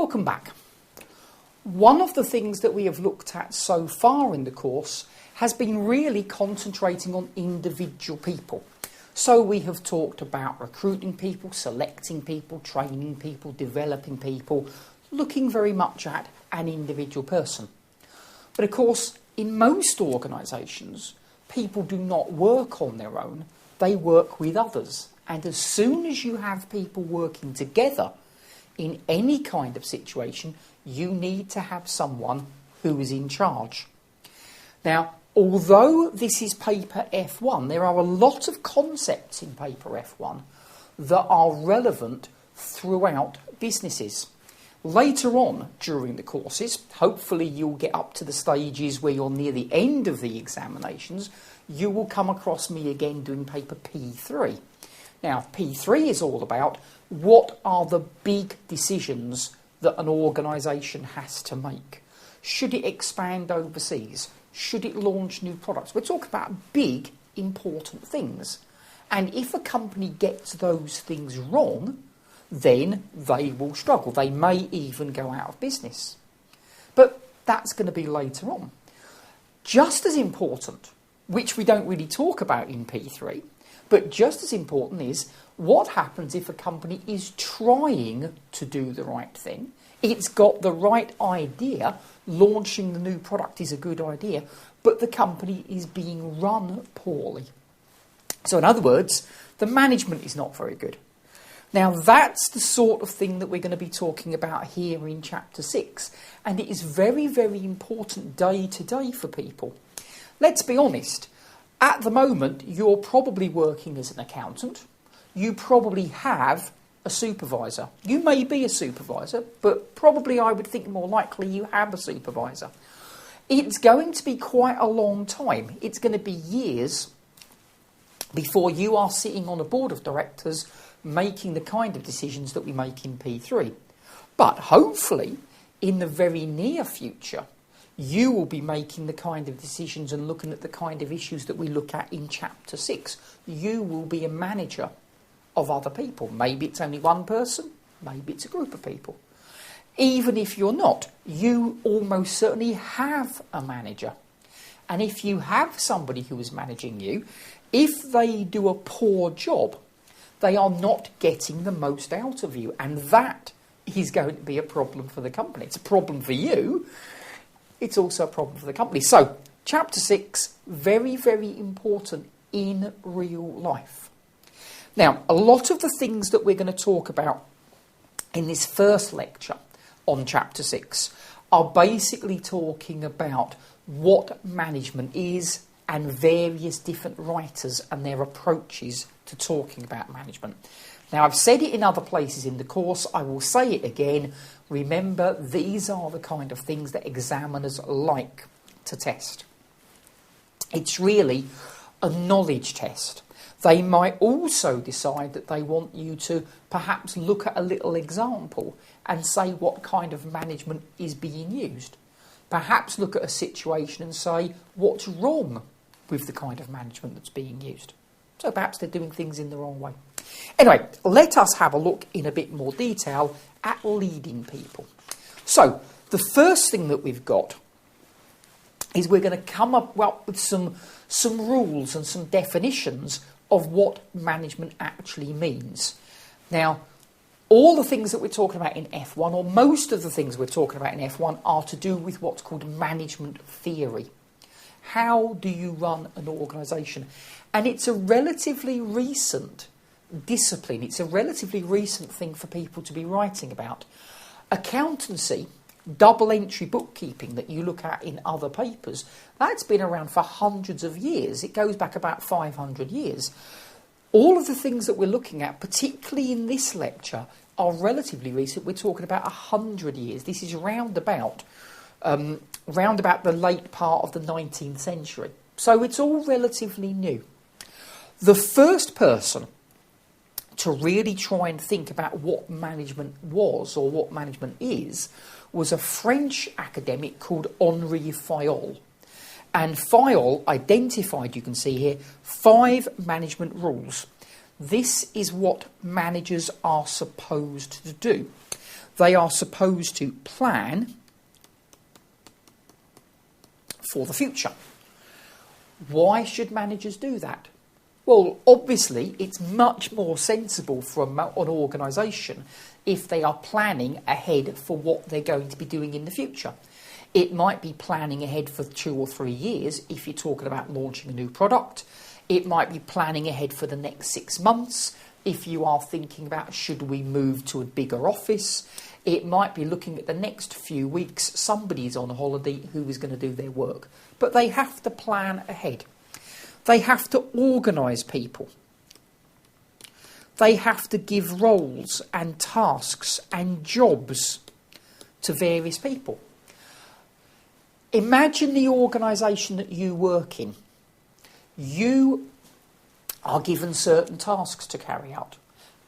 Welcome back. One of the things that we have looked at so far in the course has been really concentrating on individual people. So we have talked about recruiting people, selecting people, training people, developing people, looking very much at an individual person. But of course, in most organisations, people do not work on their own, they work with others. And as soon as you have people working together in any kind of situation, you need to have someone who is in charge. Now, although this is paper F1, there are a lot of concepts in paper F1 that are relevant throughout businesses. Later on during the courses, hopefully you'll get up to the stages where you're near the end of the examinations, you will come across me again doing paper P3. Now, P3 is all about what are the big decisions that an organisation has to make. Should it expand overseas? Should it launch new products? We're talking about big, important things. And if a company gets those things wrong, then they will struggle. They may even go out of business. But that's going to be later on. Just as important, which we don't really talk about in P3, but just as important is what happens if a company is trying to do the right thing. It's got the right idea, launching the new product is a good idea, but the company is being run poorly. So in other words, the management is not very good. Now that's the sort of thing that we're going to be talking about here in Chapter 6, and it is very, very important day to day for people. Let's be honest. At the moment, you're probably working as an accountant. You probably have a supervisor. You may be a supervisor, but probably I would think more likely you have a supervisor. It's going to be quite a long time. It's going to be years before you are sitting on a board of directors making the kind of decisions that we make in P3. But hopefully, in the very near future, you will be making the kind of decisions and looking at the kind of issues that we look at in Chapter 6. You will be a manager of other people. Maybe it's only one person, maybe it's a group of people. Even if you're not, you almost certainly have a manager. And if you have somebody who is managing you, if they do a poor job, they are not getting the most out of you. And that is going to be a problem for the company. It's a problem for you. It's also a problem for the company. So, Chapter 6, very, very important in real life. Now, a lot of the things that we're going to talk about in this first lecture on Chapter 6 are basically talking about what management is and various different writers and their approaches to talking about management. Now, I've said it in other places in the course, I will say it again. Remember, these are the kind of things that examiners like to test. It's really a knowledge test. They might also decide that they want you to perhaps look at a little example and say what kind of management is being used. Perhaps look at a situation and say what's wrong with the kind of management that's being used. So perhaps they're doing things in the wrong way. Anyway, let us have a look in a bit more detail at leading people. So, the first thing that we've got is we're going to come up with some rules and some definitions of what management actually means. Now, all the things that we're talking about in F1, or most of the things we're talking about in F1, are to do with what's called management theory. How do you run an organisation? And it's a relatively recent discipline. It's a relatively recent thing for people to be writing about. Accountancy, double entry bookkeeping that you look at in other papers, that's been around for hundreds of years. It goes back about 500 years. All of the things that we're looking at, particularly in this lecture, are relatively recent. We're talking about 100 years. This is round about the late part of the 19th century. So it's all relatively new. The first person to really try and think about what management was or what management is was a French academic called Henri Fayol. And Fayol identified, you can see here, 5 management rules. This is what managers are supposed to do. They are supposed to plan for the future. Why should managers do that? Well, obviously, it's much more sensible for an organisation if they are planning ahead for what they're going to be doing in the future. It might be planning ahead for 2 or 3 years if you're talking about launching a new product. It might be planning ahead for the next 6 months if you are thinking about should we move to a bigger office. It might be looking at the next few weeks. Somebody's on holiday who is going to do their work. But they have to plan ahead. They have to organise people. They have to give roles and tasks and jobs to various people. Imagine the organisation that you work in. You are given certain tasks to carry out.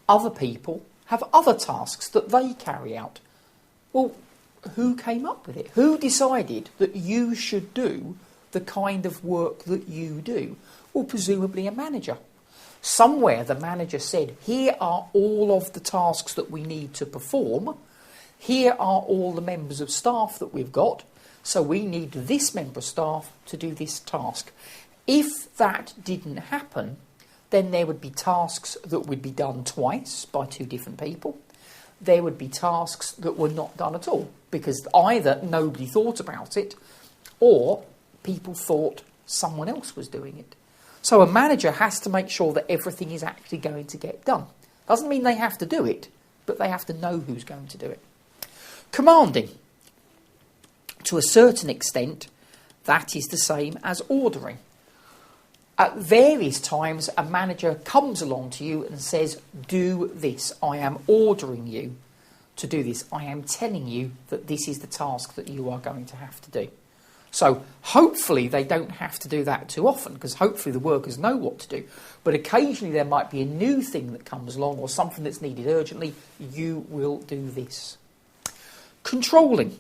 Other people have other tasks that they carry out. Well, who came up with it? Who decided that you should do the kind of work that you do? Well, presumably a manager. Somewhere the manager said, here are all of the tasks that we need to perform. Here are all the members of staff that we've got. So we need this member of staff to do this task. If that didn't happen, then there would be tasks that would be done twice by 2 different people. There would be tasks that were not done at all because either nobody thought about it or people thought someone else was doing it. So a manager has to make sure that everything is actually going to get done. Doesn't mean they have to do it, but they have to know who's going to do it. Commanding. To a certain extent, that is the same as ordering. At various times, a manager comes along to you and says, do this. I am ordering you to do this. I am telling you that this is the task that you are going to have to do. So hopefully they don't have to do that too often because hopefully the workers know what to do. But occasionally there might be a new thing that comes along or something that's needed urgently. You will do this. Controlling.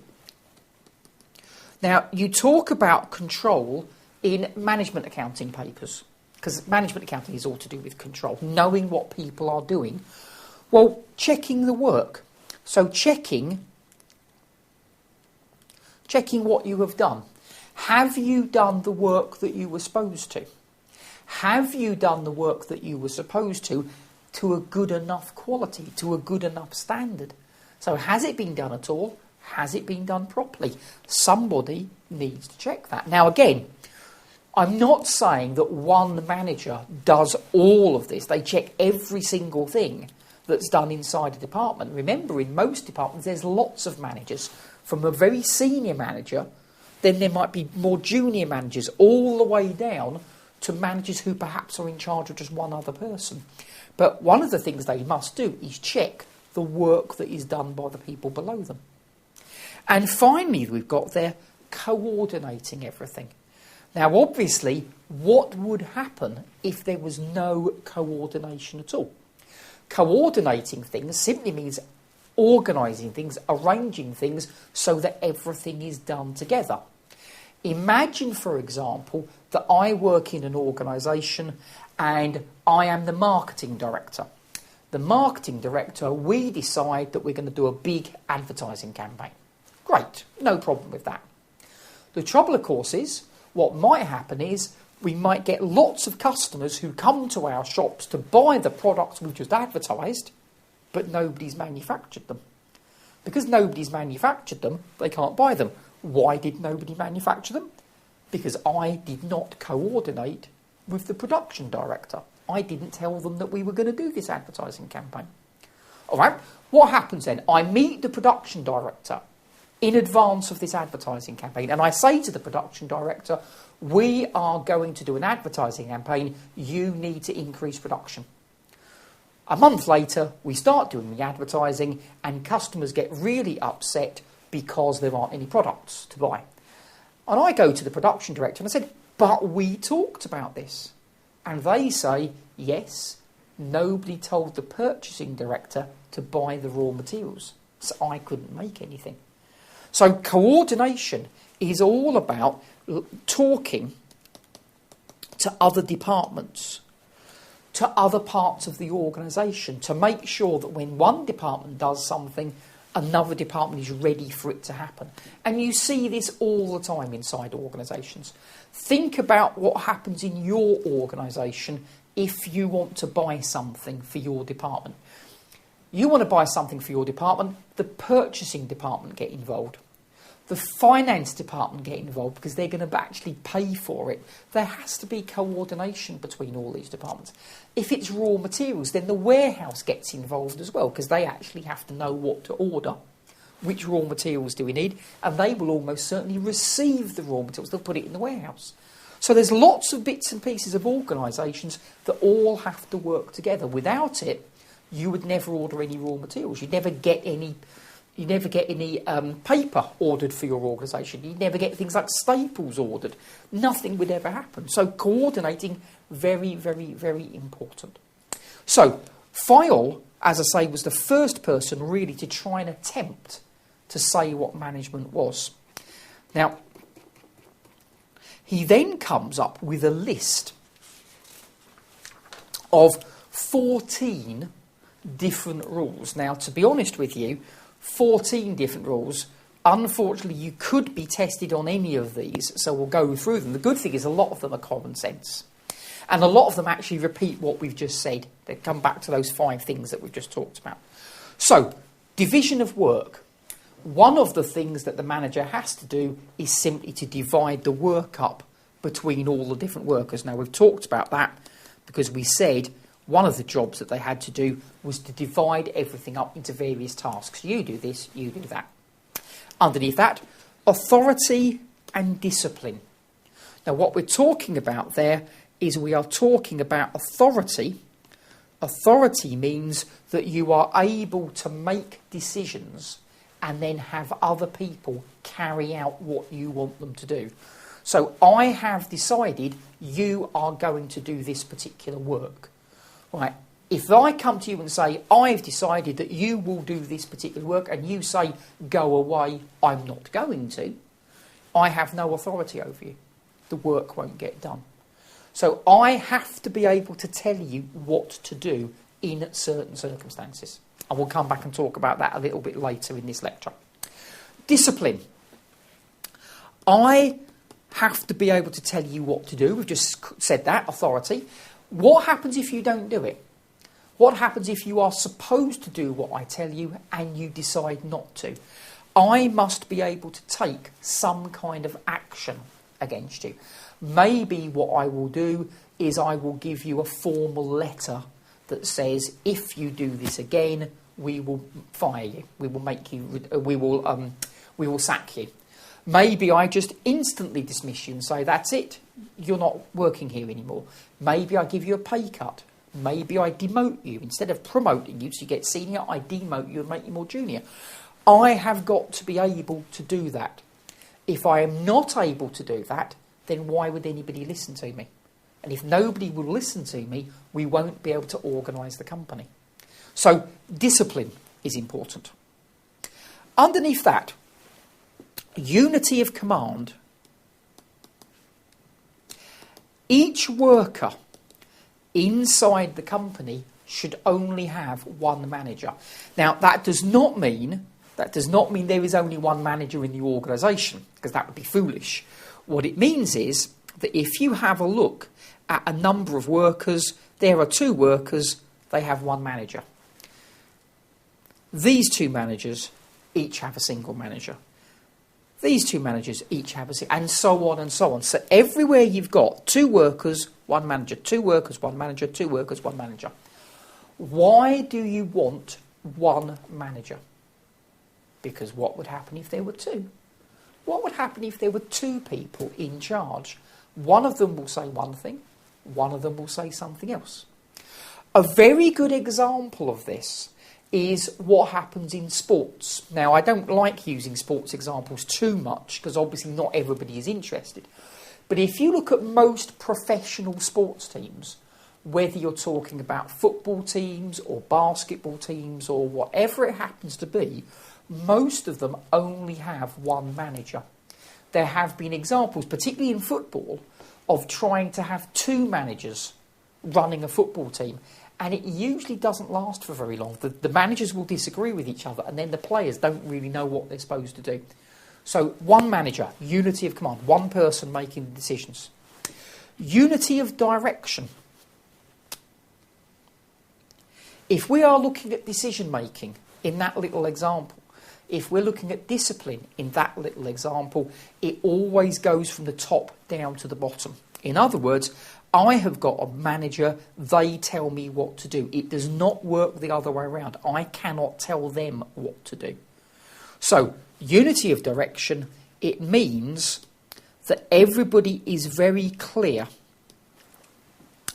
Now, you talk about control in management accounting papers because management accounting is all to do with control, knowing what people are doing. Well, checking the work. So checking what you have done. Have you done the work that you were supposed to? Have you done the work that you were supposed to a good enough quality, to a good enough standard? So has it been done at all? Has it been done properly? Somebody needs to check that. Now again, I'm not saying that one manager does all of this. They check every single thing that's done inside a department. Remember, in most departments, there's lots of managers, from a very senior manager, then there might be more junior managers, all the way down to managers who perhaps are in charge of just one other person. But one of the things they must do is check the work that is done by the people below them. And finally, we've got there coordinating everything. Now, obviously, what would happen if there was no coordination at all? Coordinating things simply means organising things, arranging things so that everything is done together. Imagine, for example, that I work in an organisation and I am the marketing director. The marketing director, we decide that we're going to do a big advertising campaign. Great, no problem with that. The trouble, of course, is what might happen is we might get lots of customers who come to our shops to buy the products we've just advertised, but nobody's manufactured them. Because nobody's manufactured them, they can't buy them. Why did nobody manufacture them? Because I did not coordinate with the production director. I didn't tell them that we were going to do this advertising campaign. All right, what happens then? I meet the production director in advance of this advertising campaign, and I say to the production director, we are going to do an advertising campaign, you need to increase production. A month later, we start doing the advertising and customers get really upset because there aren't any products to buy. And I go to the production director and I said, but we talked about this. And they say, yes, nobody told the purchasing director to buy the raw materials, so I couldn't make anything. So coordination is all about talking to other departments, to other parts of the organisation, to make sure that when one department does something, another department is ready for it to happen. And you see this all the time inside organisations. Think about what happens in your organisation if you want to buy something for your department. You want to buy something for your department, the purchasing department get involved. The finance department get involved because they're going to actually pay for it. There has to be coordination between all these departments. If it's raw materials, then the warehouse gets involved as well because they actually have to know what to order. Which raw materials do we need? And they will almost certainly receive the raw materials. They'll put it in the warehouse. So there's lots of bits and pieces of organisations that all have to work together. Without it, you would never order any raw materials. You'd never get any paper ordered for your organisation. You'd never get things like staples ordered. Nothing would ever happen. So coordinating, very, very, very important. So Fayol, as I say, was the first person really to try and attempt to say what management was. Now, he then comes up with a list of 14 different rules. Now, to be honest with you, 14 different rules. Unfortunately, you could be tested on any of these, so we'll go through them. The good thing is a lot of them are common sense. And a lot of them actually repeat what we've just said. They come back to those 5 things that we've just talked about. So, division of work. One of the things that the manager has to do is simply to divide the work up between all the different workers. Now, we've talked about that because we said one of the jobs that they had to do was to divide everything up into various tasks. You do this, you do that. Underneath that, authority and discipline. Now, what we're talking about there is we are talking about authority. Authority means that you are able to make decisions and then have other people carry out what you want them to do. So I have decided you are going to do this particular work. Right, if I come to you and say, I've decided that you will do this particular work, and you say, go away, I'm not going to, I have no authority over you. The work won't get done. So I have to be able to tell you what to do in certain circumstances. And we'll come back and talk about that a little bit later in this lecture. Discipline. I have to be able to tell you what to do. We've just said that, authority. What happens if you don't do it? What happens if you are supposed to do what I tell you and you decide not to? I must be able to take some kind of action against you. Maybe what I will do is I will give you a formal letter that says, if you do this again, we will fire you. We will make you. We will sack you. Maybe I just instantly dismiss you and say, that's it. You're not working here anymore. Maybe I give you a pay cut. Maybe I demote you. Instead of promoting you so you get senior, I demote you and make you more junior. I have got to be able to do that. If I am not able to do that, then why would anybody listen to me? And if nobody will listen to me, we won't be able to organise the company. So discipline is important. Underneath that, unity of command. Each worker inside the company should only have one manager. Now, that does not mean there is only one manager in the organisation, because that would be foolish. What it means is that if you have a look at a number of workers, there are 2 workers, they have one manager. These 2 managers each have a single manager. These 2 managers each have a single, and so on and so on. So everywhere you've got 2 workers, 1 manager, 2 workers, 1 manager, 2 workers, 1 manager. Why do you want 1 manager? Because what would happen if there were 2? What would happen if there were 2 people in charge? One of them will say one thing, one of them will say something else. A very good example of this is what happens in sports. Now, I don't like using sports examples too much because obviously not everybody is interested. But if you look at most professional sports teams, whether you're talking about football teams or basketball teams or whatever it happens to be, most of them only have one manager. There have been examples, particularly in football, of trying to have 2 managers running a football team. And it usually doesn't last for very long. The managers will disagree with each other, and then the players don't really know what they're supposed to do. So one manager, unity of command, one person making the decisions. Unity of direction. If we are looking at decision making in that little example, if we're looking at discipline in that little example, it always goes from the top down to the bottom. In other words, I have got a manager, they tell me what to do. It does not work the other way around. I cannot tell them what to do. So, unity of direction, it means that everybody is very clear.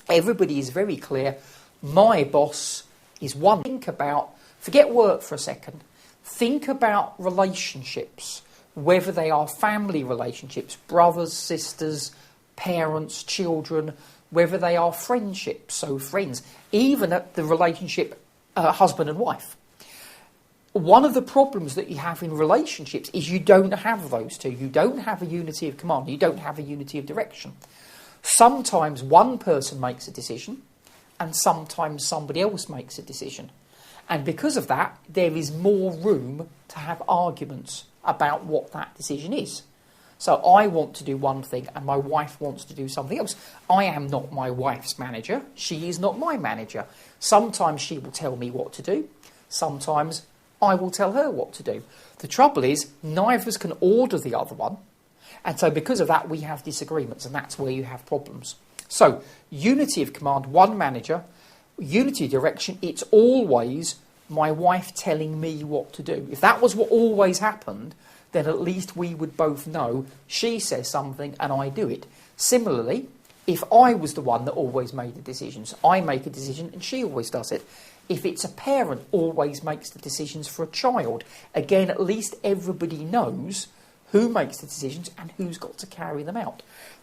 Everybody is very clear. My boss is one. Think about, forget work for a second. Think about relationships, whether they are family relationships, brothers, sisters, parents, children, whether they are friendships, so friends, even at the relationship husband and wife. One of the problems that you have in relationships is you don't have those two. You don't have a unity of command. You don't have a unity of direction. Sometimes one person makes a decision and sometimes somebody else makes a decision. And because of that, there is more room to have arguments about what that decision is. So I want to do one thing and my wife wants to do something else. I am not my wife's manager. She is not my manager. Sometimes she will tell me what to do. Sometimes I will tell her what to do. The trouble is, neither of us can order the other one. And so because of that, we have disagreements, and that's where you have problems. So, unity of command, one manager. Unity of direction, it's always my wife telling me what to do. If that was what always happened, then at least we would both know she says something and I do it. Similarly, if I was the one that always made the decisions, I make a decision and she always does it. If it's a parent always makes the decisions for a child, again, at least everybody knows who makes the decisions and who's got to carry them out.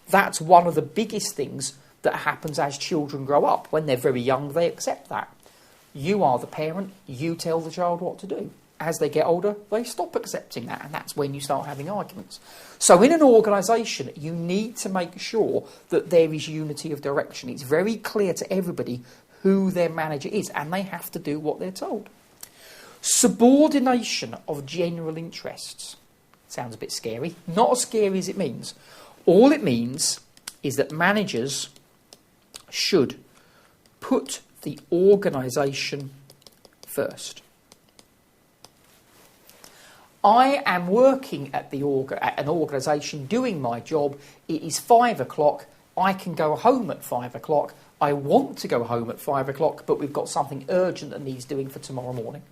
That's one of the biggest things that happens as children grow up. When they're very young, they accept that. You are the parent, you tell the child what to do. As they get older, they stop accepting that, and that's when you start having arguments. So in an organisation, you need to make sure that there is unity of direction. It's very clear to everybody who their manager is, and they have to do what they're told. Subordination of general interests. Sounds a bit scary. Not as scary as it means. All it means is that managers should put the organisation first. I am working at an organisation doing my job. It is 5 o'clock. I can go home at 5 o'clock. I want to go home at 5 o'clock, but we've got something urgent that needs doing for tomorrow morning.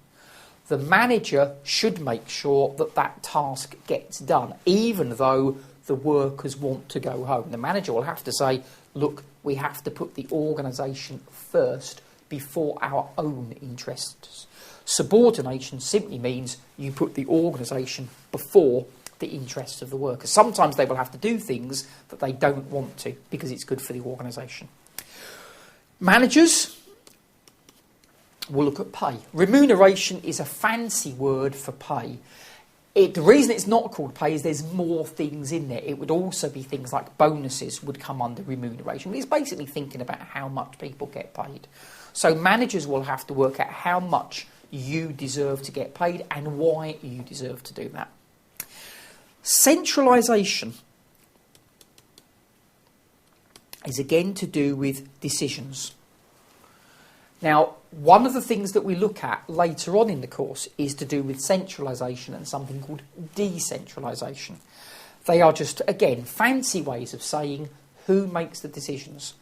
The manager should make sure that that task gets done, even though the workers want to go home. The manager will have to say, look, we have to put the organisation first before our own interests. Subordination simply means you put the organisation before the interests of the workers. Sometimes they will have to do things that they don't want to because it's good for the organisation. Managers will look at pay. Remuneration is a fancy word for pay. The reason it's not called pay is there's more things in there. It would also be things like bonuses would come under remuneration. It's basically thinking about how much people get paid. So managers will have to work out how much you deserve to get paid and why you deserve to do that. Centralisation is again to do with decisions. Now, one of the things that we look at later on in the course is to do with centralisation and something called decentralisation. They are just, again, fancy ways of saying who makes the decisions.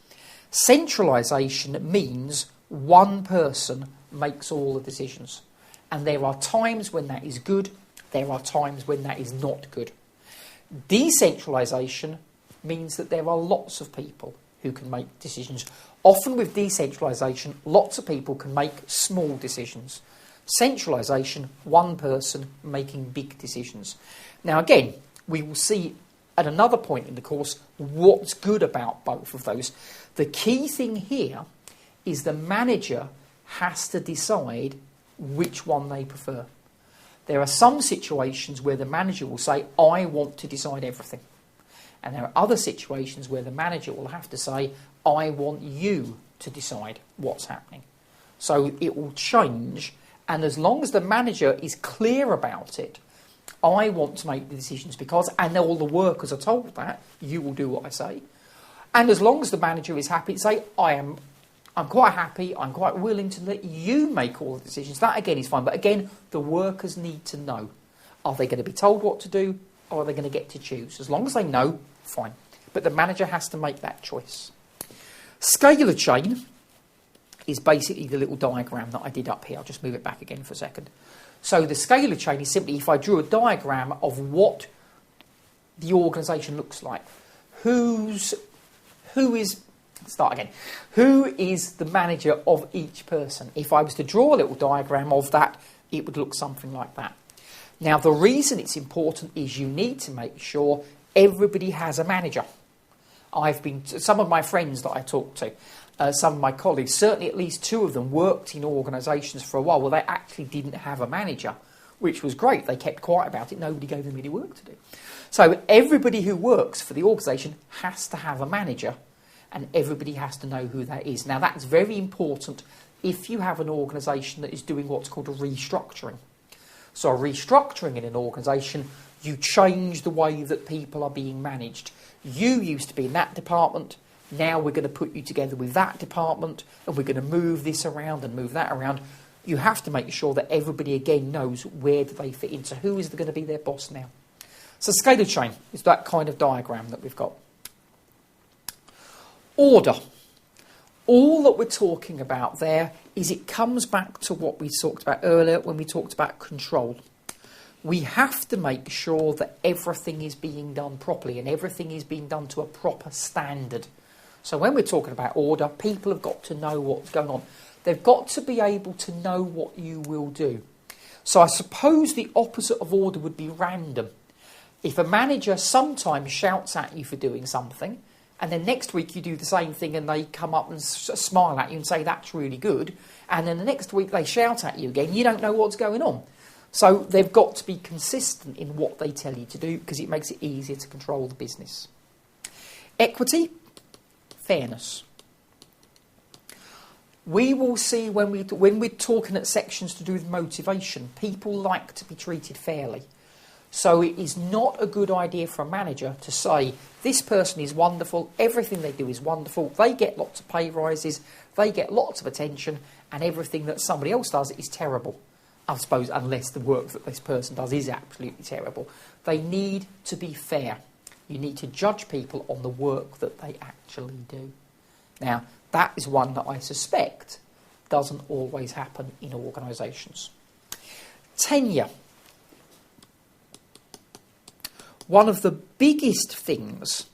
Centralisation means one person makes all the decisions. And there are times when that is good, there are times when that is not good. Decentralisation means that there are lots of people who can make decisions. Often with decentralisation, lots of people can make small decisions. Centralisation, one person making big decisions. Now again, we will see at another point in the course what's good about both of those. The key thing here is the manager has to decide which one they prefer. There are some situations where the manager will say, I want to decide everything. And there are other situations where the manager will have to say, I want you to decide what's happening. So it will change, and as long as the manager is clear about it, I want to make the decisions because, and all the workers are told that, you will do what I say. And as long as the manager is happy to say, I'm quite happy, I'm quite willing to let you make all the decisions, that again is fine. But again, the workers need to know. Are they going to be told what to do, or are they going to get to choose? As long as they know, fine. But the manager has to make that choice. Scalar chain is basically the little diagram that I did up here. I'll just move it back again for a second. So the scalar chain is simply if I drew a diagram of what the organisation looks like. Who is the manager of each person? If I was to draw a little diagram of that, it would look something like that. Now, the reason it's important is you need to make sure everybody has a manager. Some of my friends that I talk to, some of my colleagues, certainly at least two of them worked in organisations for a while where they actually didn't have a manager, which was great. They kept quiet about it. Nobody gave them any work to do. So everybody who works for the organisation has to have a manager, and everybody has to know who that is. Now, that's very important if you have an organisation that is doing what's called a restructuring. So a restructuring in an organisation, you change the way that people are being managed. You used to be in that department, now we're going to put you together with that department, and we're going to move this around and move that around. You have to make sure that everybody again knows where do they fit into, who is going to be their boss now. So scalar chain is that kind of diagram that we've got. Order. All that we're talking about there is it comes back to what we talked about earlier when we talked about control. We have to make sure that everything is being done properly and everything is being done to a proper standard. So when we're talking about order, people have got to know what's going on. They've got to be able to know what you will do. So I suppose the opposite of order would be random. If a manager sometimes shouts at you for doing something, and then next week you do the same thing and they come up and smile at you and say, that's really good. And then the next week they shout at you again. You don't know what's going on. So they've got to be consistent in what they tell you to do because it makes it easier to control the business. Equity, fairness. We will see when we're talking at sections to do with motivation, people like to be treated fairly. So it is not a good idea for a manager to say, this person is wonderful, everything they do is wonderful, they get lots of pay rises, they get lots of attention, and everything that somebody else does is terrible. I suppose unless the work that this person does is absolutely terrible. They need to be fair. You need to judge people on the work that they actually do. Now, that is one that I suspect doesn't always happen in organisations. Tenure. One of the biggest things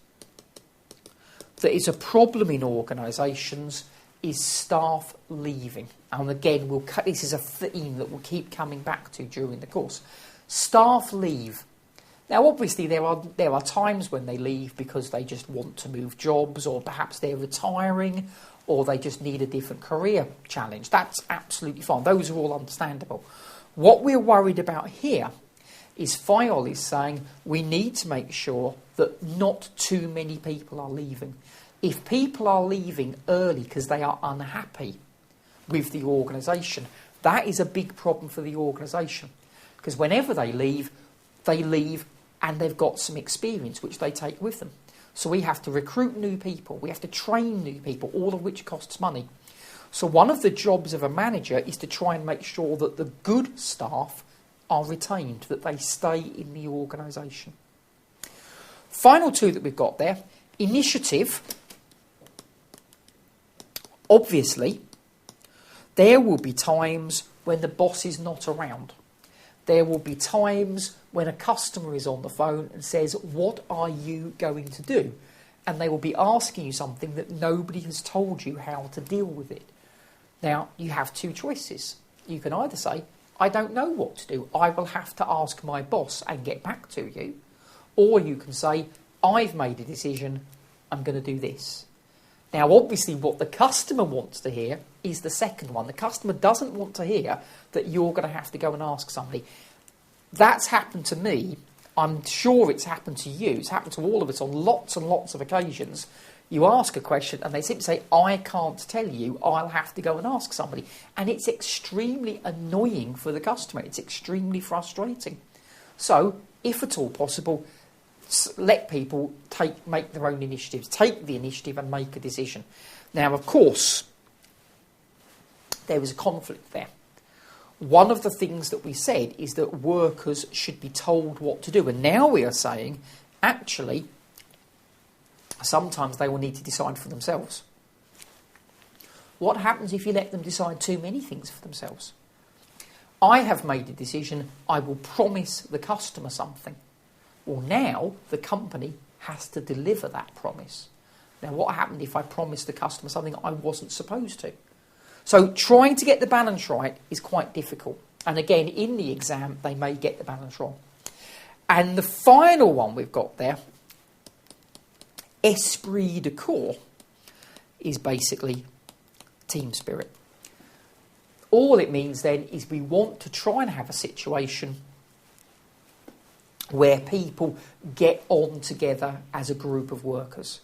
that is a problem in organisations is staff leaving. And again, this is a theme that we'll keep coming back to during the course. Staff leave. Now, obviously, there are times when they leave because they just want to move jobs, or perhaps they're retiring, or they just need a different career challenge. That's absolutely fine. Those are all understandable. What we're worried about here is FIOL is saying we need to make sure that not too many people are leaving. If people are leaving early because they are unhappy with the organisation, that is a big problem for the organisation. Because whenever they leave and they've got some experience which they take with them. So we have to recruit new people, we have to train new people, all of which costs money. So one of the jobs of a manager is to try and make sure that the good staff are retained, that they stay in the organisation. Final two that we've got there, initiative. Obviously, there will be times when the boss is not around. There will be times when a customer is on the phone and says, what are you going to do? And they will be asking you something that nobody has told you how to deal with it. Now, you have two choices. You can either say, I don't know what to do. I will have to ask my boss and get back to you. Or you can say, I've made a decision, I'm going to do this. Now, obviously, what the customer wants to hear is the second one. The customer doesn't want to hear that you're going to have to go and ask somebody. That's happened to me. I'm sure it's happened to you. It's happened to all of us on lots and lots of occasions. You ask a question and they simply say, I can't tell you, I'll have to go and ask somebody. And it's extremely annoying for the customer. It's extremely frustrating. So, if at all possible, let people make their own initiatives. Take the initiative and make a decision. Now, of course, there was a conflict there. One of the things that we said is that workers should be told what to do. And now we are saying, actually, sometimes they will need to decide for themselves. What happens if you let them decide too many things for themselves? I have made a decision, I will promise the customer something. Well, now the company has to deliver that promise. Now, what happened if I promised the customer something I wasn't supposed to? So trying to get the balance right is quite difficult. And again, in the exam, they may get the balance wrong. And the final one we've got there, esprit de corps, is basically team spirit. All it means then is we want to try and have a situation where people get on together as a group of workers.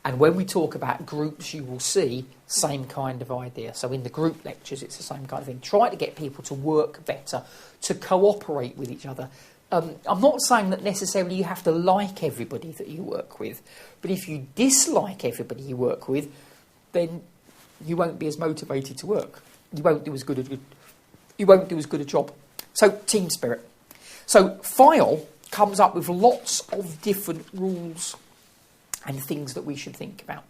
And when we talk about groups, you will see same kind of idea. So in the group lectures, it's the same kind of thing. Try to get people to work better, to cooperate with each other. I'm not saying that necessarily you have to like everybody that you work with, but if you dislike everybody you work with, then you won't be as motivated to work. You won't do as good a job. So team spirit. So FILE comes up with lots of different rules and things that we should think about.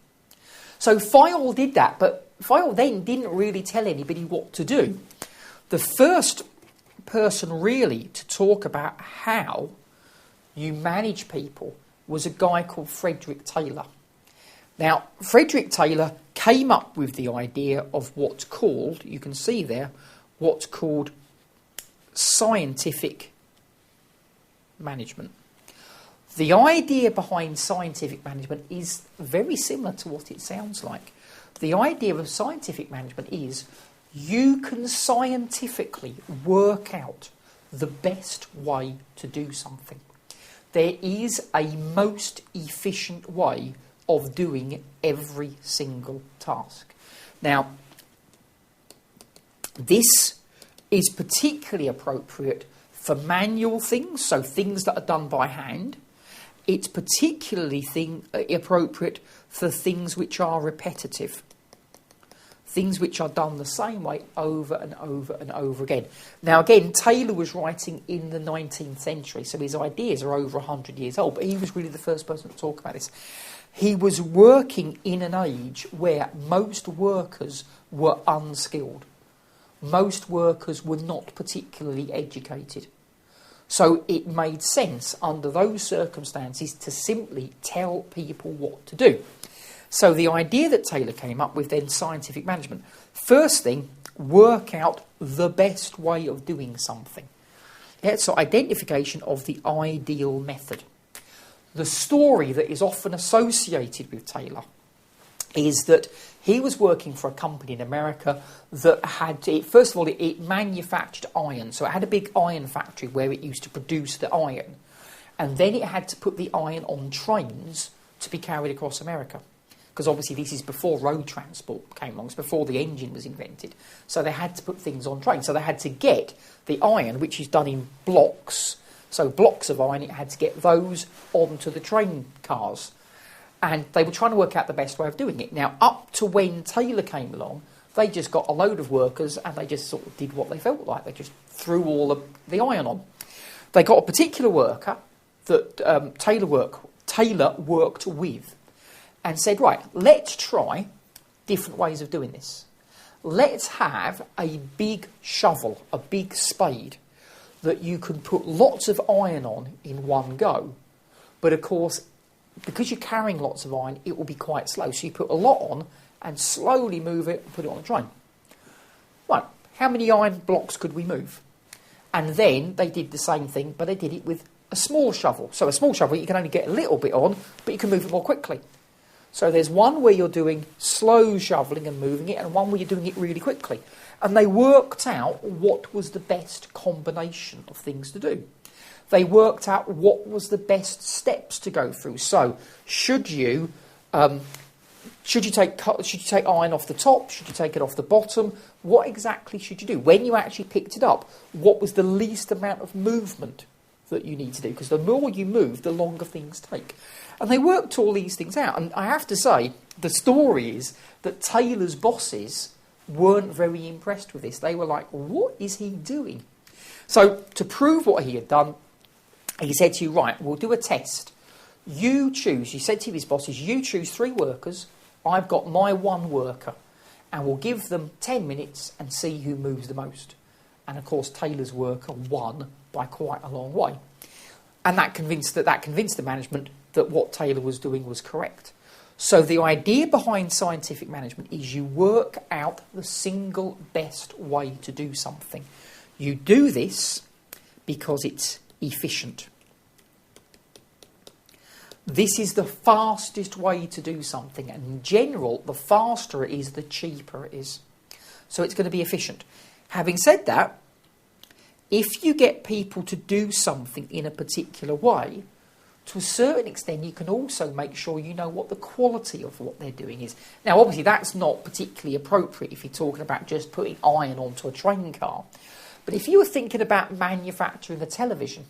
So FILE did that, but FILE then didn't really tell anybody what to do. The first person really to talk about how you manage people was a guy called Frederick Taylor. Now, Frederick Taylor came up with the idea of what's called, you can see there, what's called scientific management. The idea behind scientific management is very similar to what it sounds like. The idea of scientific management is you can scientifically work out the best way to do something. There is a most efficient way of doing every single task. Now, this is particularly appropriate for manual things, so things that are done by hand. It's particularly appropriate for things which are repetitive. Things which are done the same way over and over and over again. Now again, Taylor was writing in the 19th century, so his ideas are over 100 years old, but he was really the first person to talk about this. He was working in an age where most workers were unskilled. Most workers were not particularly educated. So it made sense under those circumstances to simply tell people what to do. So the idea that Taylor came up with then, scientific management. First thing, work out the best way of doing something. Yeah, so identification of the ideal method. The story that is often associated with Taylor is that he was working for a company in America that had, first of all, it manufactured iron. So it had a big iron factory where it used to produce the iron. And then it had to put the iron on trains to be carried across America. Because obviously this is before road transport came along, it's before the engine was invented. So they had to put things on trains. So they had to get the iron, which is done in blocks. So blocks of iron, it had to get those onto the train cars. And they were trying to work out the best way of doing it. Now, up to when Taylor came along, they just got a load of workers and they just sort of did what they felt like. They just threw all of the iron on. They got a particular worker that Taylor worked with and said, right, let's try different ways of doing this. Let's have a big shovel, a big spade, that you can put lots of iron on in one go. But of course, because you're carrying lots of iron, it will be quite slow. So you put a lot on and slowly move it and put it on the train. Right, how many iron blocks could we move? And then they did the same thing, but they did it with a small shovel. So a small shovel, you can only get a little bit on, but you can move it more quickly. So there's one where you're doing slow shoveling and moving it, and one where you're doing it really quickly. And they worked out what was the best combination of things to do. They worked out what was the best steps to go through. So should you Should you take iron off the top? Should you take it off the bottom? What exactly should you do? When you actually picked it up, what was the least amount of movement that you need to do? Because the more you move, the longer things take. And they worked all these things out. And I have to say, the story is that Taylor's bosses weren't very impressed with this. They were like, what is he doing? So to prove what he had done, he said to you, right, we'll do a test. You choose, he said to his bosses, you choose 3 workers. I've got my 1 worker. And we'll give them 10 minutes and see who moves the most. And of course, Taylor's worker won by quite a long way. And that convinced the management that what Taylor was doing was correct. So the idea behind scientific management is you work out the single best way to do something. You do this because it's efficient. This is the fastest way to do something. And in general, the faster it is, the cheaper it is. So it's going to be efficient. Having said that, if you get people to do something in a particular way, to a certain extent, you can also make sure you know what the quality of what they're doing is. Now, obviously, that's not particularly appropriate if you're talking about just putting iron onto a train car. But if you were thinking about manufacturing a television,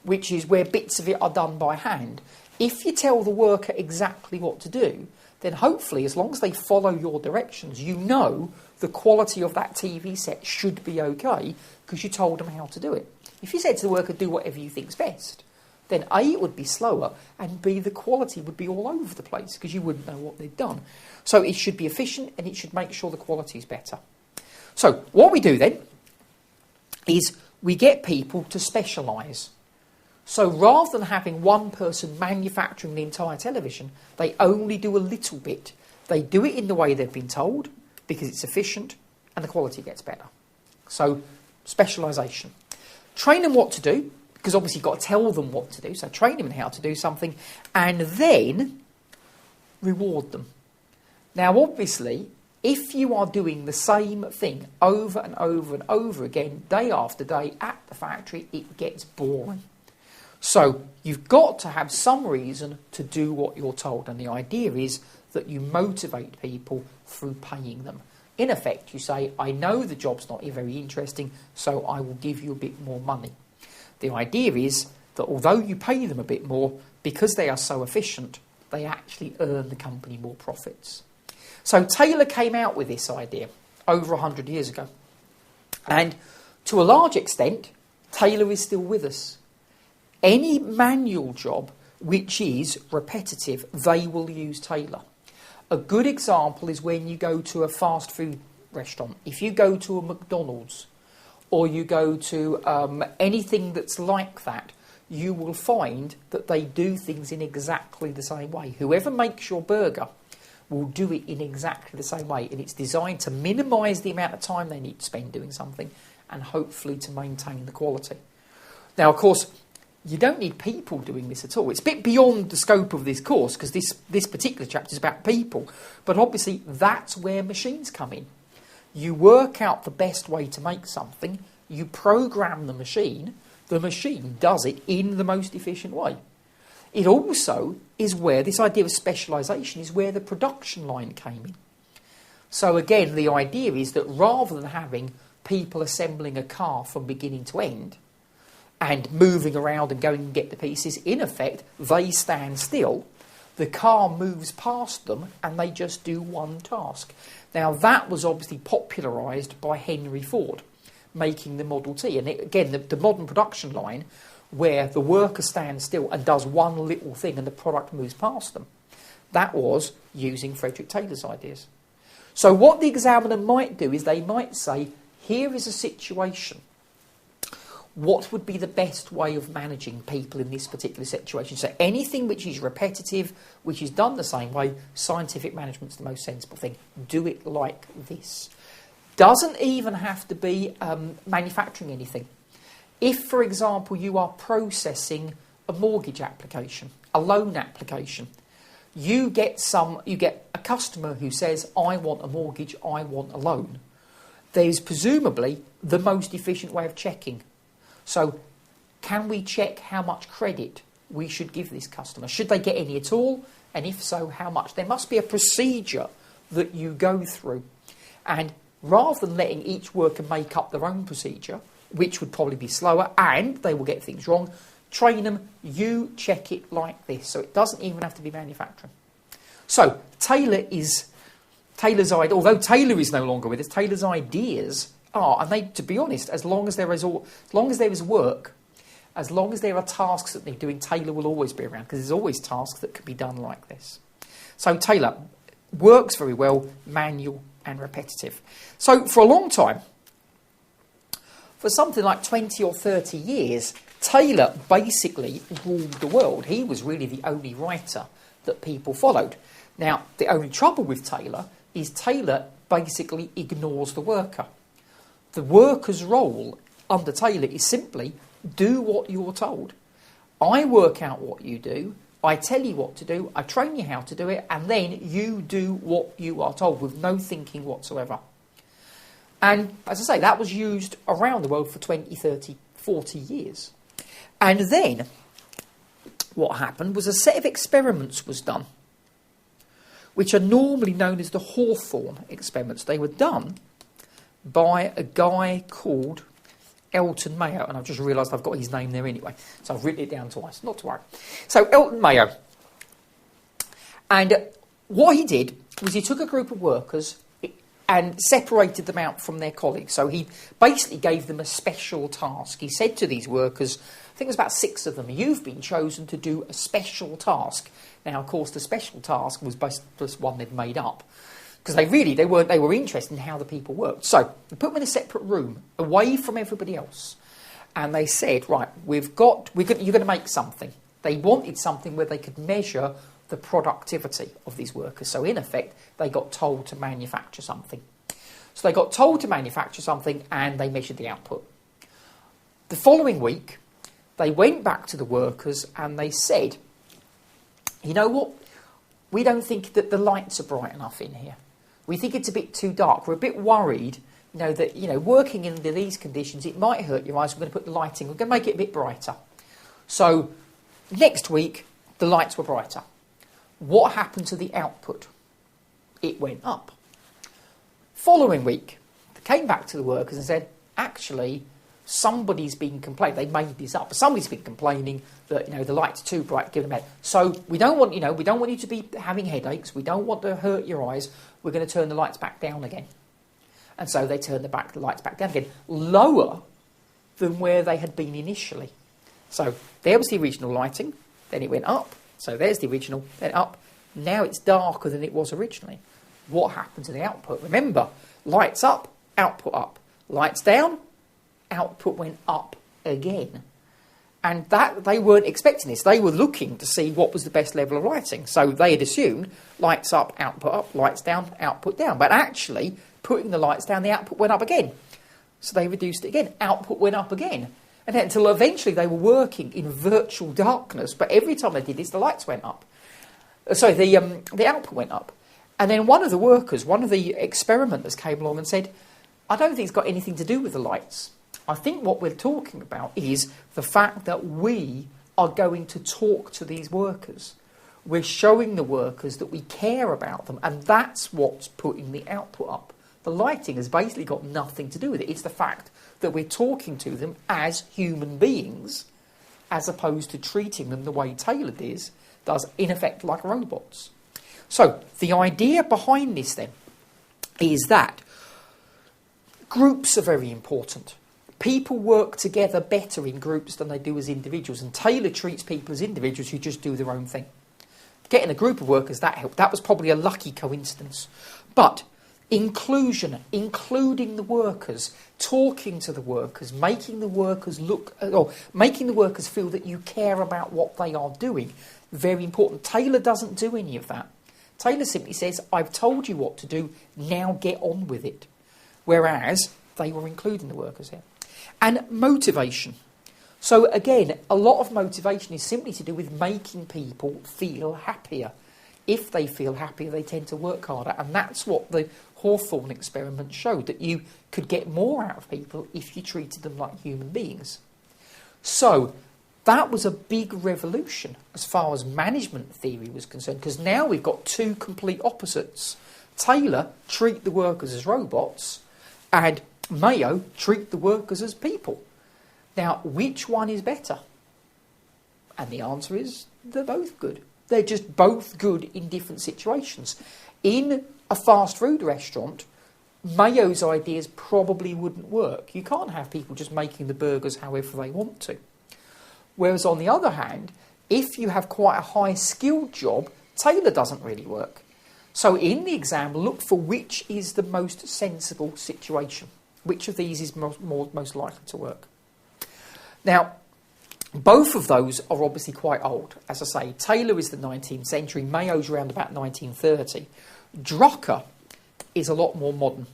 which is where bits of it are done by hand, if you tell the worker exactly what to do, then hopefully, as long as they follow your directions, you know the quality of that TV set should be okay because you told them how to do it. If you said to the worker, do whatever you think's best, then A, it would be slower, and B, the quality would be all over the place because you wouldn't know what they'd done. So it should be efficient and it should make sure the quality is better. So what we do then is we get people to specialise. So rather than having one person manufacturing the entire television, they only do a little bit. They do it in the way they've been told because it's efficient and the quality gets better. So specialisation. Train them what to do, because obviously you've got to tell them what to do. So train them in how to do something and then reward them. Now, obviously, if you are doing the same thing over and over and over again, day after day at the factory, it gets boring. So you've got to have some reason to do what you're told. And the idea is that you motivate people through paying them. In effect, you say, I know the job's not very interesting, so I will give you a bit more money. The idea is that although you pay them a bit more, because they are so efficient, they actually earn the company more profits. So Taylor came out with this idea over 100 years ago. And to a large extent, Taylor is still with us. Any manual job which is repetitive, they will use Taylor. A good example is when you go to a fast food restaurant. If you go to a McDonald's or you go to anything that's like that, you will find that they do things in exactly the same way. Whoever makes your burger will do it in exactly the same way, and it's designed to minimise the amount of time they need to spend doing something and hopefully to maintain the quality. Now, of course, you don't need people doing this at all. It's a bit beyond the scope of this course because this particular chapter is about people, but obviously that's where machines come in. You work out the best way to make something, you program the machine does it in the most efficient way. It also is where this idea of specialisation is where the production line came in. So again, the idea is that rather than having people assembling a car from beginning to end and moving around and going and get the pieces, in effect, they stand still, the car moves past them and they just do one task. Now, that was obviously popularised by Henry Ford, making the Model T. And again, the modern production line, where the worker stands still and does one little thing and the product moves past them, that was using Frederick Taylor's ideas. So what the examiner might do is they might say, here is a situation. What would be the best way of managing people in this particular situation? So anything which is repetitive, which is done the same way, scientific management's the most sensible thing. Do it like this. Doesn't even have to be manufacturing anything. If, for example, you are processing a mortgage application, a loan application, you get a customer who says, I want a mortgage, I want a loan. There's presumably the most efficient way of checking. So, can we check how much credit we should give this customer? Should they get any at all? And if so, how much? There must be a procedure that you go through. And rather than letting each worker make up their own procedure, which would probably be slower and they will get things wrong, train them, you check it like this. So it doesn't even have to be manufacturing. So Taylor's idea, although Taylor is no longer with us, Taylor's ideas are, and they, to be honest, as long as there is work, as long as there are tasks that need doing, Taylor will always be around, because there's always tasks that can be done like this. So Taylor works very well, manual and repetitive. So for a long time, for something like 20 or 30 years, Taylor basically ruled the world. He was really the only writer that people followed. Now, the only trouble with Taylor is Taylor basically ignores the worker. The worker's role under Taylor is simply do what you're told. I work out what you do, I tell you what to do, I train you how to do it, and then you do what you are told with no thinking whatsoever. And as I say, that was used around the world for 20, 30, 40 years. And then what happened was a set of experiments was done, which are normally known as the Hawthorne experiments. They were done by a guy called Elton Mayo, and I've just realised I've got his name there anyway, so I've written it down twice, not to worry. So Elton Mayo, and what he did was he took a group of workers and separated them out from their colleagues. So he basically gave them a special task. He said to these workers, I think it was about 6 of them, you've been chosen to do a special task. Now, of course, the special task was just one they'd made up, because they were interested in how the people worked. So they put them in a separate room, away from everybody else, and they said, right, you're going to make something. They wanted something where they could measure the productivity of these workers. So in effect, they got told to manufacture something. So they got told to manufacture something, and they measured the output. The following week, they went back to the workers and they said, you know what, we don't think that the lights are bright enough in here. We think it's a bit too dark. We're a bit worried, that, working under these conditions, it might hurt your eyes. We're going to put the lighting, we're going to make it a bit brighter. So next week, the lights were brighter. What happened to the output? It went up. Following week, they came back to the workers and said, actually, somebody's been complaining. They made this up. Somebody's been complaining that the lights are too bright. Give them a head. So we don't want you to be having headaches. We don't want to hurt your eyes. We're going to turn the lights back down again. And so they turned the lights back down again, lower than where they had been initially. So there was the original lighting. Then it went up. So there's the original. Then up. Now it's darker than it was originally. What happened to the output? Remember, lights up, output up. Lights down, output went up again. And that they weren't expecting this. They were looking to see what was the best level of lighting. So they had assumed lights up, lights down, output down. But actually, putting the lights down, the output went up again. So they reduced it again. Output went up again. And then, until eventually they were working in virtual darkness. But every time they did this, the lights went up. So the output went up. And then one of the experimenters came along and said, I don't think it's got anything to do with the lights. I think what we're talking about is the fact that we are going to talk to these workers. We're showing the workers that we care about them, and that's what's putting the output up. The lighting has basically got nothing to do with it. It's the fact that we're talking to them as human beings, as opposed to treating them the way Taylor does, in effect, like robots. So the idea behind this, then, is that groups are very important. People work together better in groups than they do as individuals, and Taylor treats people as individuals who just do their own thing. Getting a group of workers, that helped. That was probably a lucky coincidence. But inclusion, including the workers, talking to the workers, making the workers feel that you care about what they are doing, very important. Taylor doesn't do any of that. Taylor simply says, I've told you what to do, now get on with it. Whereas they were including the workers here. And motivation. So again, a lot of motivation is simply to do with making people feel happier. If they feel happier, they tend to work harder. And that's what the Hawthorne experiment showed, that you could get more out of people if you treated them like human beings. So That was a big revolution as far as management theory was concerned, because now we've got two complete opposites. Taylor, treat the workers as robots, and Mayo, treat the workers as people. Now, which one is better? And the answer is they're both good. They're just both good in different situations. In a fast food restaurant, Mayo's ideas probably wouldn't work. You can't have people just making the burgers however they want to. Whereas on the other hand, if you have quite a high skilled job, Taylor doesn't really work. So in the exam, look for which is the most sensible situation. Which of these is most likely to work? Now, both of those are obviously quite old. As I say, Taylor is the 19th century, Mayo's around about 1930. Drucker is a lot more modern.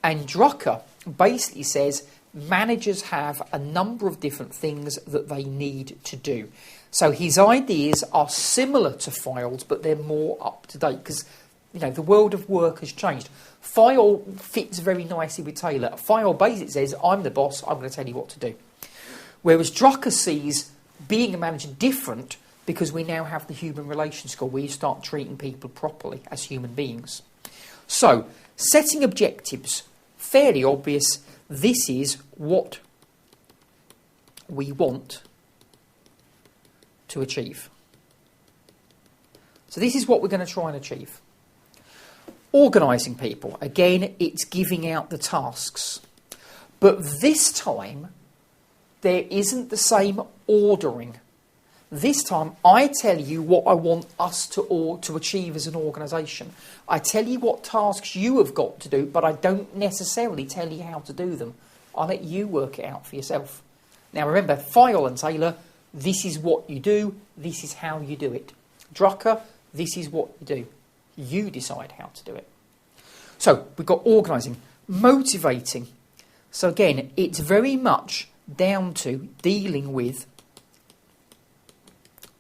And Drucker basically says managers have a number of different things that they need to do. So his ideas are similar to Fayol's, but they're more up to date because, you know, the world of work has changed. Fayol fits very nicely with Taylor. Fayol basically says, I'm the boss, I'm going to tell you what to do. Whereas Drucker sees being a manager different because we now have the human relations skill where you start treating people properly as human beings. So, setting objectives, fairly obvious. This is what we want to achieve. So this is what we're going to try and achieve. Organising people. Again, it's giving out the tasks. But this time, there isn't the same ordering. This time, I tell you what I want us to achieve as an organisation. I tell you what tasks you have got to do, but I don't necessarily tell you how to do them. I let you work it out for yourself. Now remember, Fayol and Taylor, this is what you do, this is how you do it. Drucker, this is what you do. You decide how to do it. So, we've got organising. Motivating. So again, it's very much down to dealing with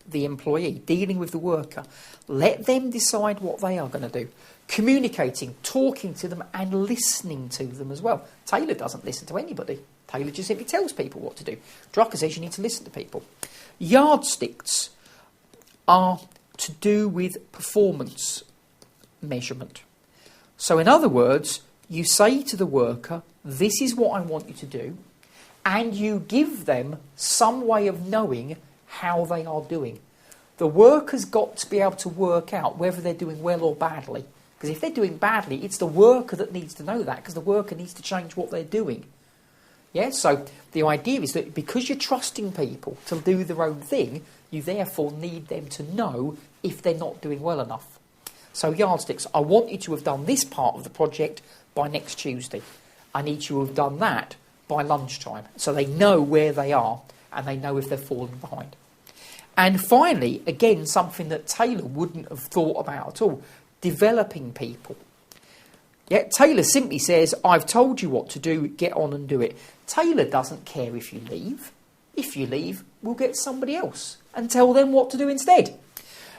the employee, dealing with the worker. Let them decide what they are going to do. Communicating, talking to them and listening to them as well. Taylor doesn't listen to anybody. Taylor just simply tells people what to do. Drucker says you need to listen to people. Yardsticks are to do with performance measurement. So in other words, you say to the worker, this is what I want you to do, and you give them some way of knowing how they are doing. The worker's got to be able to work out whether they're doing well or badly. Because if they're doing badly, it's the worker that needs to know that, because the worker needs to change what they're doing. Yeah, so the idea is that because you're trusting people to do their own thing, you therefore need them to know if they're not doing well enough. So yardsticks, I want you to have done this part of the project by next Tuesday. I need you to have done that by lunchtime. So they know where they are and they know if they're falling behind. And finally, again, something that Taylor wouldn't have thought about at all, developing people. Yeah, Taylor simply says, I've told you what to do, get on and do it. Taylor doesn't care if you leave. If you leave, we'll get somebody else and tell them what to do instead.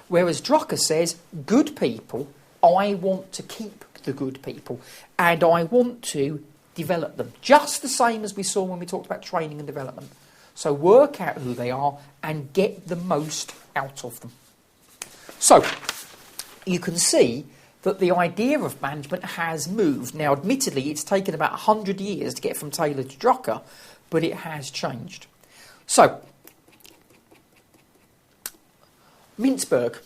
Whereas Drucker says, good people, I want to keep the good people and I want to develop them. Just the same as we saw when we talked about training and development. So work out who they are and get the most out of them. So you can see that the idea of management has moved. Now, admittedly, it's taken about 100 years to get from Taylor to Drucker, but it has changed. So, Mintzberg.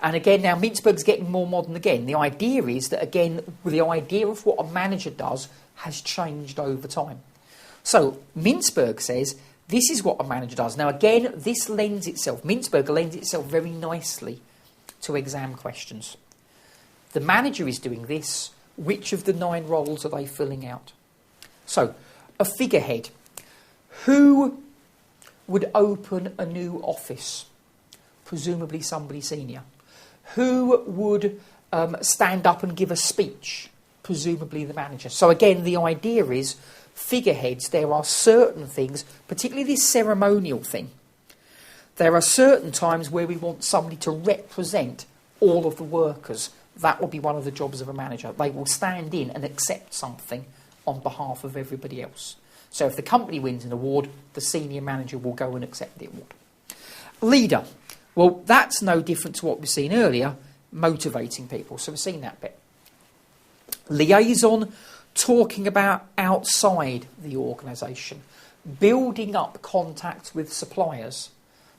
And again, now Mintzberg's getting more modern again. The idea is that, again, the idea of what a manager does has changed over time. So, Mintzberg says, this is what a manager does. Now, again, this lends itself, Mintzberg lends itself very nicely to exam questions. The manager is doing this. Which of the 9 roles are they filling out? So, a figurehead. Who would open a new office? Presumably somebody senior. Who would stand up and give a speech? Presumably the manager. So again, the idea is figureheads, there are certain things, particularly this ceremonial thing. There are certain times where we want somebody to represent all of the workers. That will be one of the jobs of a manager. They will stand in and accept something on behalf of everybody else. So if the company wins an award, the senior manager will go and accept the award. Leader. Well, that's no different to what we've seen earlier, motivating people. So we've seen that bit. Liaison, talking about outside the organisation, building up contacts with suppliers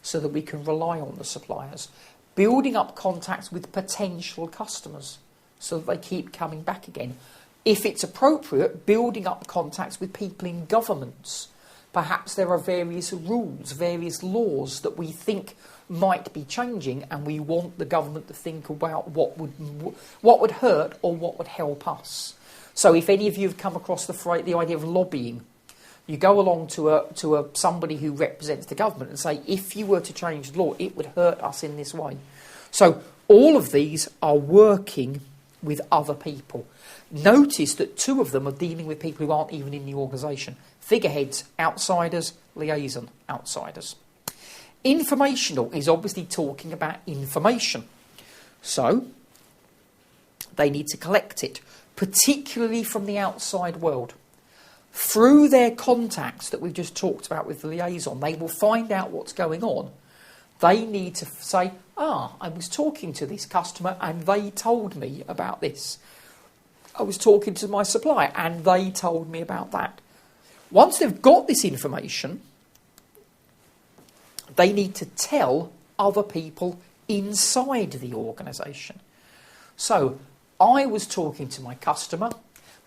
so that we can rely on the suppliers, building up contacts with potential customers so that they keep coming back again. If it's appropriate, building up contacts with people in governments. Perhaps there are various rules, various laws that we think might be changing, and we want the government to think about what would hurt or what would help us. So if any of you have come across the idea of lobbying, you go along to somebody who represents the government and say, if you were to change the law, it would hurt us in this way. So all of these are working with other people. Notice that 2 of them are dealing with people who aren't even in the organisation. Figureheads, outsiders; liaison, outsiders. Informational is obviously talking about information. So they need to collect it, particularly from the outside world. Through their contacts that we've just talked about with the liaison, they will find out what's going on. They need to say, I was talking to this customer and they told me about this. I was talking to my supplier and they told me about that. Once they've got this information, they need to tell other people inside the organisation. So, I was talking to my customer.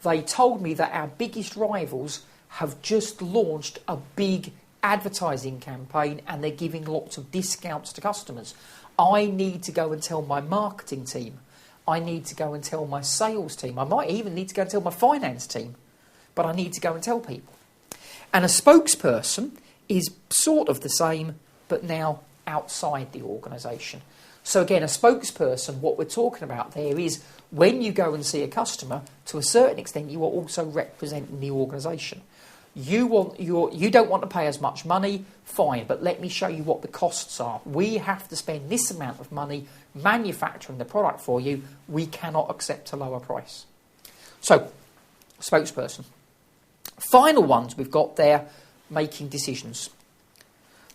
They told me that our biggest rivals have just launched a big advertising campaign and they're giving lots of discounts to customers. I need to go and tell my marketing team. I need to go and tell my sales team. I might even need to go and tell my finance team. But I need to go and tell people. And a spokesperson is sort of the same, but now outside the organisation. So again, a spokesperson, what we're talking about there is when you go and see a customer, to a certain extent, you are also representing the organisation. You don't want to pay as much money, fine, but let me show you what the costs are. We have to spend this amount of money manufacturing the product for you. We cannot accept a lower price. So, spokesperson. Final ones we've got there, making decisions.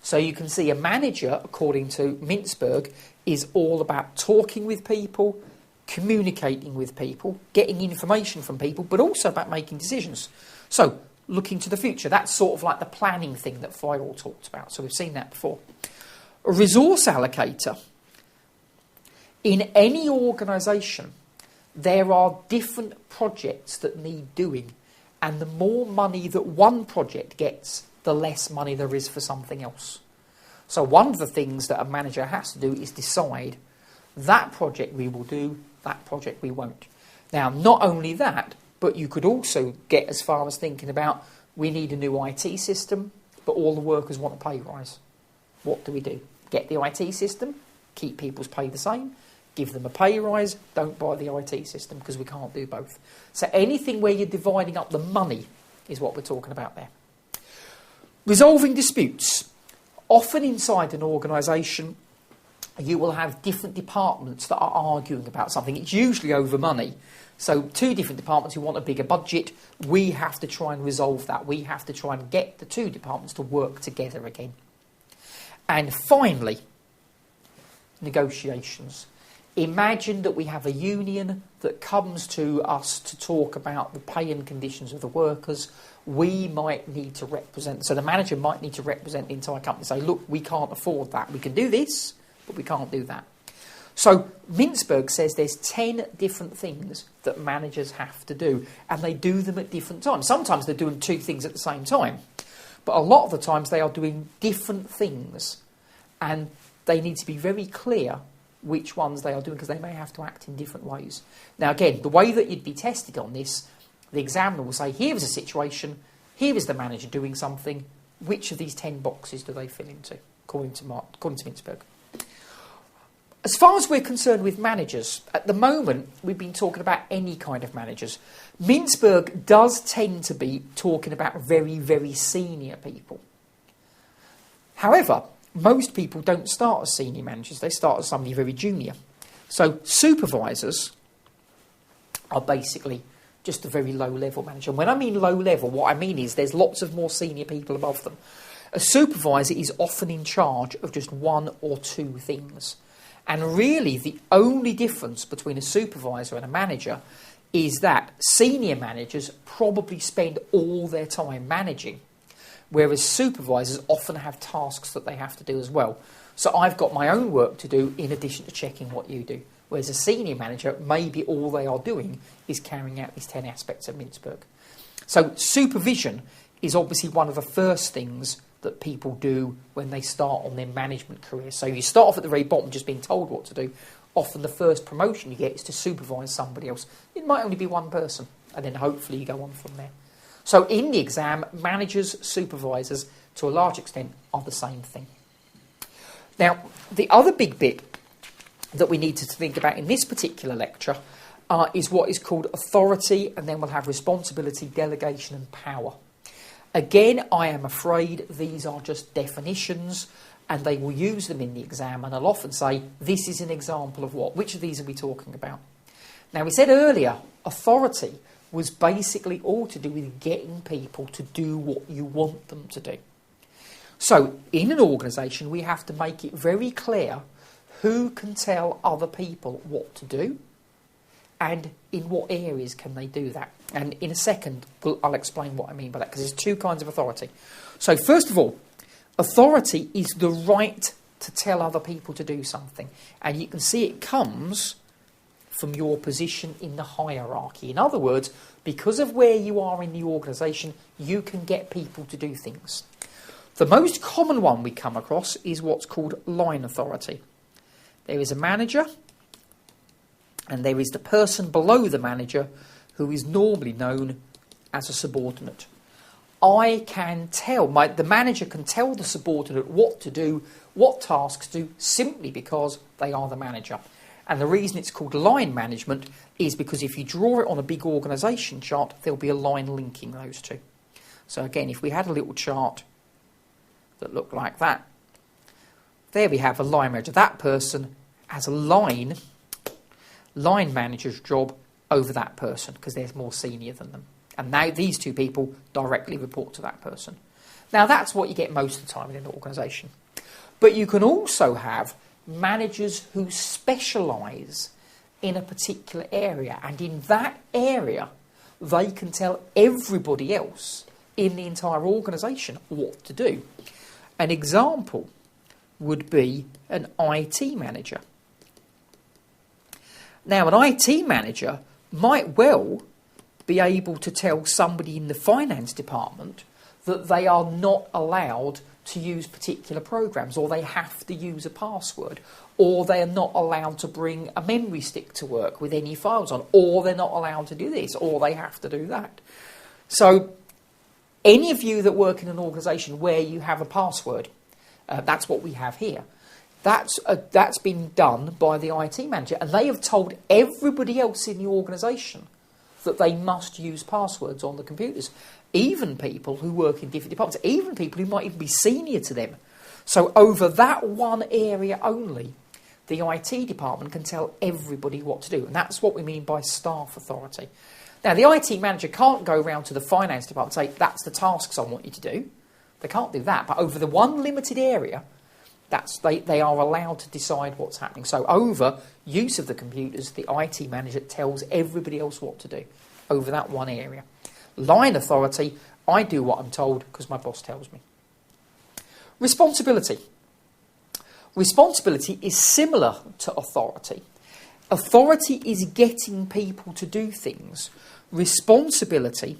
So you can see a manager, according to Mintzberg, is all about talking with people, communicating with people, getting information from people, but also about making decisions. So, looking to the future. That's sort of like the planning thing that Firewall talked about. So we've seen that before. A resource allocator. In any organisation, there are different projects that need doing. And the more money that one project gets, the less money there is for something else. So one of the things that a manager has to do is decide that project we will do, that project we won't. Now, not only that, but you could also get as far as thinking about, we need a new IT system, but all the workers want a pay rise. What do? Get the IT system, keep people's pay the same, give them a pay rise, don't buy the IT system because we can't do both. So anything where you're dividing up the money is what we're talking about there. Resolving disputes. Often inside an organisation, you will have different departments that are arguing about something. It's usually over money. So 2 different departments who want a bigger budget, we have to try and resolve that. We have to try and get the 2 departments to work together again. And finally, negotiations. Imagine that we have a union that comes to us to talk about the pay and conditions of the workers. We might need to represent, so the manager might need to represent the entire company and say, look, we can't afford that. We can do this, but we can't do that. So Mintzberg says there's 10 different things that managers have to do, and they do them at different times. Sometimes they're doing 2 things at the same time, but a lot of the times they are doing different things, and they need to be very clear which ones they are doing because they may have to act in different ways. Now again, the way that you'd be tested on this, the examiner will say, here is a situation, here is the manager doing something, which of these 10 boxes do they fill into, according to Mintzberg. As far as we're concerned with managers, at the moment we've been talking about any kind of managers. Mintzberg does tend to be talking about very, very senior people. However, most people don't start as senior managers, they start as somebody very junior. So supervisors are basically just a very low-level manager. And when I mean low-level, what I mean is there's lots of more senior people above them. A supervisor is often in charge of just one or two things. And really, the only difference between a supervisor and a manager is that senior managers probably spend all their time managing, whereas supervisors often have tasks that they have to do as well. So I've got my own work to do in addition to checking what you do. Whereas a senior manager, maybe all they are doing is carrying out these 10 aspects of Mintzberg. So supervision is obviously one of the first things that people do when they start on their management career. So you start off at the very bottom just being told what to do. Often the first promotion you get is to supervise somebody else. It might only be one person, and then hopefully you go on from there. So in the exam, managers, supervisors, to a large extent, are the same thing. Now, the other big bit that we need to think about in this particular lecture is what is called authority, and then we'll have responsibility, delegation and power. Again, I am afraid these are just definitions, and they will use them in the exam, and I'll often say, this is an example of what? Which of these are we talking about? Now, we said earlier, authority was basically all to do with getting people to do what you want them to do. So, in an organisation, we have to make it very clear who can tell other people what to do and in what areas can they do that. And in a second, I'll explain what I mean by that, because there's two kinds of authority. So, first of all, authority is the right to tell other people to do something. And you can see it comes from your position in the hierarchy. In other words, because of where you are in the organisation, you can get people to do things. The most common one we come across is what's called line authority. There is a manager, and there is the person below the manager who is normally known as a subordinate. The manager can tell the subordinate what to do, what tasks to do, simply because they are the manager. And the reason it's called line management is because if you draw it on a big organisation chart, there'll be a line linking those two. So again, if we had a little chart that looked like that, there we have a line manager. That person has a line manager's job over that person because they're more senior than them. And now these two people directly report to that person. Now that's what you get most of the time in an organisation. But you can also have managers who specialise in a particular area, and in that area they can tell everybody else in the entire organisation what to do. An example would be an IT manager. Now, an IT manager might well be able to tell somebody in the finance department that they are not allowed to use particular programs, or they have to use a password, or they are not allowed to bring a memory stick to work with any files on, or they're not allowed to do this, or they have to do that. So any of you that work in an organisation where you have a password, that's what we have here. That's been done by the IT manager, and they have told everybody else in the organisation that they must use passwords on the computers, even people who work in different departments, even people who might even be senior to them. So over that one area only, the IT department can tell everybody what to do, and that's what we mean by staff authority. Now, the IT manager can't go around to the finance department and say, that's the tasks I want you to do. They can't do that, but over the one limited area, they are allowed to decide what's happening. So over use of the computers, the IT manager tells everybody else what to do over that one area. Line authority, I do what I'm told because my boss tells me. Responsibility. Responsibility is similar to authority. Authority is getting people to do things. Responsibility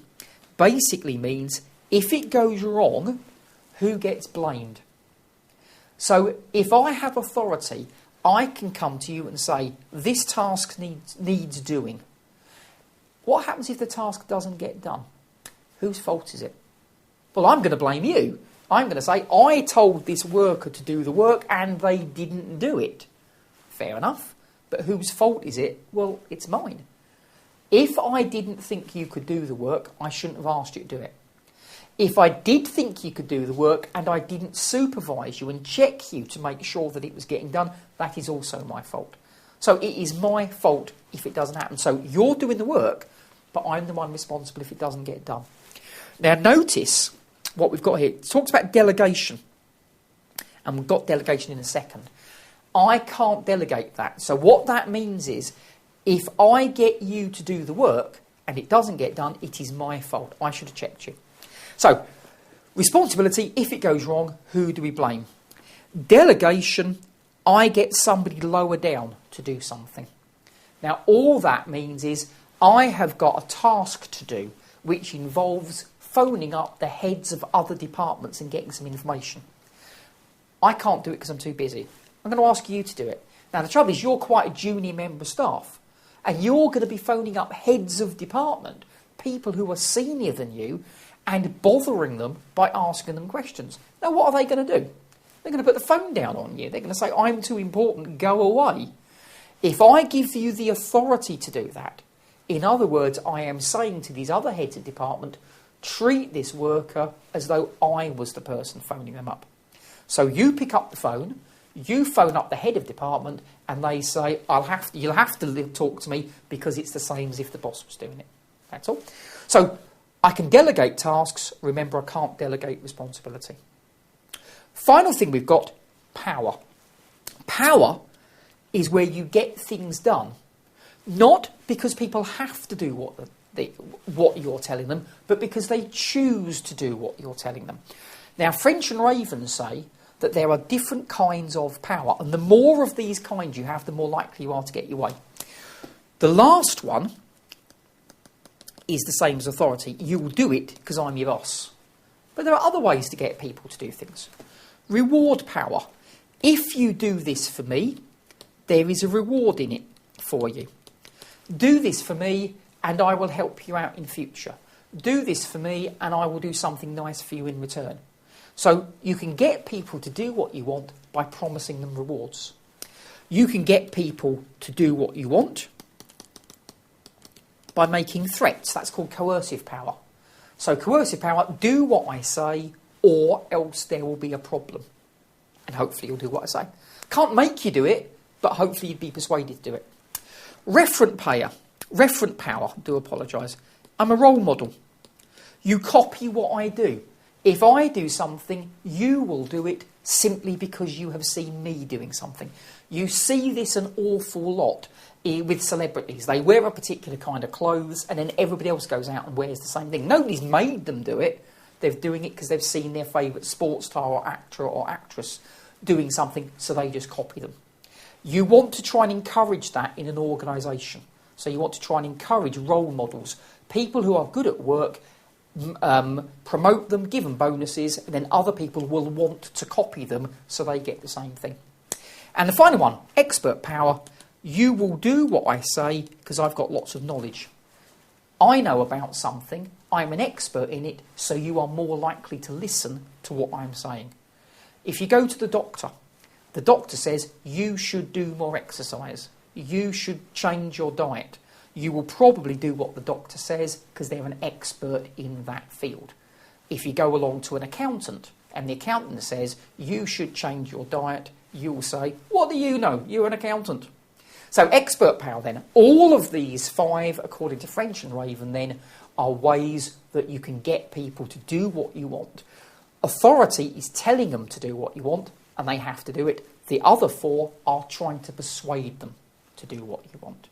basically means if it goes wrong, who gets blamed? So if I have authority, I can come to you and say, this task needs doing. What happens if the task doesn't get done? Whose fault is it? Well, I'm going to blame you. I'm going to say, I told this worker to do the work and they didn't do it. Fair enough. But whose fault is it? Well, it's mine. If I didn't think you could do the work, I shouldn't have asked you to do it. If I did think you could do the work and I didn't supervise you and check you to make sure that it was getting done, that is also my fault. So it is my fault if it doesn't happen. So you're doing the work, but I'm the one responsible if it doesn't get done. Now notice what we've got here. It talks about delegation, and we've got delegation in a second. I can't delegate that. So what that means is, if I get you to do the work and it doesn't get done, it is my fault. I should have checked you. So, responsibility, if it goes wrong, who do we blame? Delegation, I get somebody lower down to do something. Now, all that means is I have got a task to do which involves phoning up the heads of other departments and getting some information. I can't do it because I'm too busy. I'm going to ask you to do it. Now, the trouble is you're quite a junior member of staff, and you're going to be phoning up heads of department, people who are senior than you, and bothering them by asking them questions. Now, what are they going to do? They're going to put the phone down on you. They're going to say, I'm too important, go away. If I give you the authority to do that, in other words, I am saying to these other heads of department, treat this worker as though I was the person phoning them up. So you pick up the phone, you phone up the head of department, and they say, you'll have to talk to me because it's the same as if the boss was doing it. That's all. So I can delegate tasks. Remember, I can't delegate responsibility. Final thing we've got, power. Power is where you get things done, not because people have to do what you're telling them, but because they choose to do what you're telling them. Now, French and Raven say that there are different kinds of power, and the more of these kinds you have, the more likely you are to get your way. The last one is the same as authority. You will do it because I'm your boss. But there are other ways to get people to do things. Reward power. If you do this for me, there is a reward in it for you. Do this for me and I will help you out in future. Do this for me and I will do something nice for you in return. So you can get people to do what you want by promising them rewards. You can get people to do what you want by making threats. That's called coercive power. So coercive power, do what I say or else there will be a problem. And hopefully you'll do what I say. Can't make you do it, but hopefully you'd be persuaded to do it. Referent power, do apologise. I'm a role model. You copy what I do. If I do something, you will do it simply because you have seen me doing something. You see this an awful lot with celebrities. They wear a particular kind of clothes and then everybody else goes out and wears the same thing. Nobody's made them do it. They're doing it because they've seen their favourite sports star or actor or actress doing something, so they just copy them. You want to try and encourage that in an organisation. So you want to try and encourage role models, people who are good at work, promote them, give them bonuses, and then other people will want to copy them so they get the same thing. And the final one, expert power. You will do what I say because I've got lots of knowledge. I know about something, I'm an expert in it, so you are more likely to listen to what I'm saying. If you go to the doctor says you should do more exercise, you should change your diet. You will probably do what the doctor says because they're an expert in that field. If you go along to an accountant and the accountant says you should change your diet, you will say, what do you know? You're an accountant. So expert power then. All of these 5, according to French and Raven then, are ways that you can get people to do what you want. Authority is telling them to do what you want and they have to do it. The other 4 are trying to persuade them to do what you want.